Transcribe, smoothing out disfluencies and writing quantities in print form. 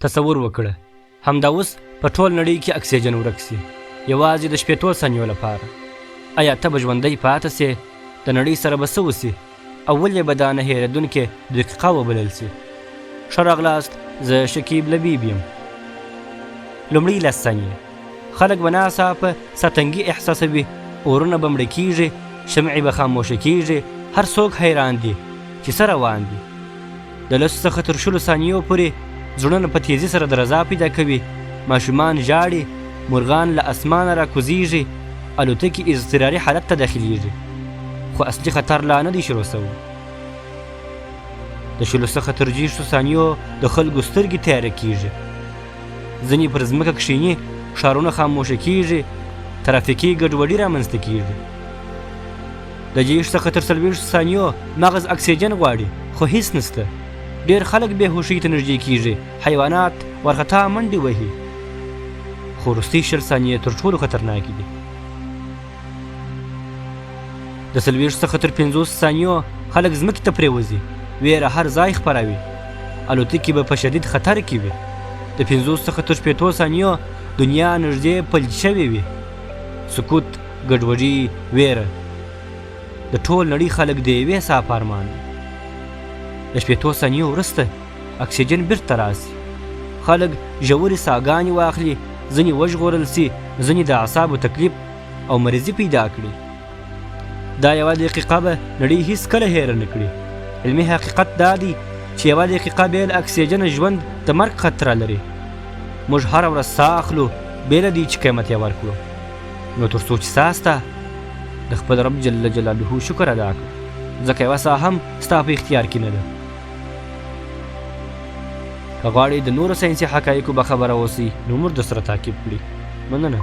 تصور وکړه همدا اوس په ټول نړۍ کې اکسیجن ورک سي یوازې د 15 ثانیو لپاره. آیا ته به ژوندی پاته سې؟ د نړۍ سره به څه وسي؟ او ولې به دا نه هېرېدونکې دقیقه وبلل سي؟ ښه راغلاست، زه شکیب لبیب یم. لومړی 10 ثانیې. خلک به ناڅاپه ساتنګي احساسوي، اورونه به مړه کېږي، شمعې به خاموشه کېږي، هر څوک حیران دي چې څه روان دي. د 10 څخه تر 20 ثانیو پورې زړونه په تیزي سره درزا پیدا کوي، ماشومان ژاړي، مرغان له اسمانه راکوزیږي، الوتکې اضطراري حالت ته داخلیږي، خو اصلي خطر لا نه دی شروع سوی. د 20 څخه تر 30 ثانیو د خلکو سترګې تیاره کېږي، ځینې پر ځمکه کښېني، ښارونه خاموشه کېږي، ترافیکي ګډوډي رامنځته کېږي. د 30 څخه تر 40 ثانیو مغز اکسیجن غواړي، خو هیڅ نسته. ډېر خلک بېهوشۍ ته نږدې کېږي، حیوانات وارخطا منډې وهي. خو وروستۍ 20 ثانیې تر ټولو خطرناکې دي. د 40 څخه تر 50 ثانیو خلک ځمکې ته پرېوځي، ویره هر ځای خپروي، الوتکې به په شدید خطر کې وي. د 50 څخه تر 60 ثانیو دنیا نږدې فلج شوې وي، سکوت، ګډوډي، ویره. د ټول نړۍ خلک د یوې څاه په ارمان وي. د 60 ثانیو وروسته اکسیجن بیرته راسي، خلک ژورې ساګانې واخلي، ځینې وژغورل سي، ځینې د اعصابو تکلیف او مریضي پیدا کړي. دا یوه دقیقه به نړۍ هیڅکله هیره نه کړي. علمي حقیقت دا دی چې یوه دقیقه بې له اکسیجن ژوند د مرګ خطره لري. موږ هره ورځ ساه اخلو، بې له دې چې قیمت یې ورکړو. نو تر څو چې ساه سته، د خپل رب جل جلاله شکر ادا کړه، ځکه یوه ساه هم ستا په اختیار کې نه ده. که غواړئ د نورو ساینسي حقایقو به خبره اوسئ، نو موږ درسره تعقیب کړئ. مننه.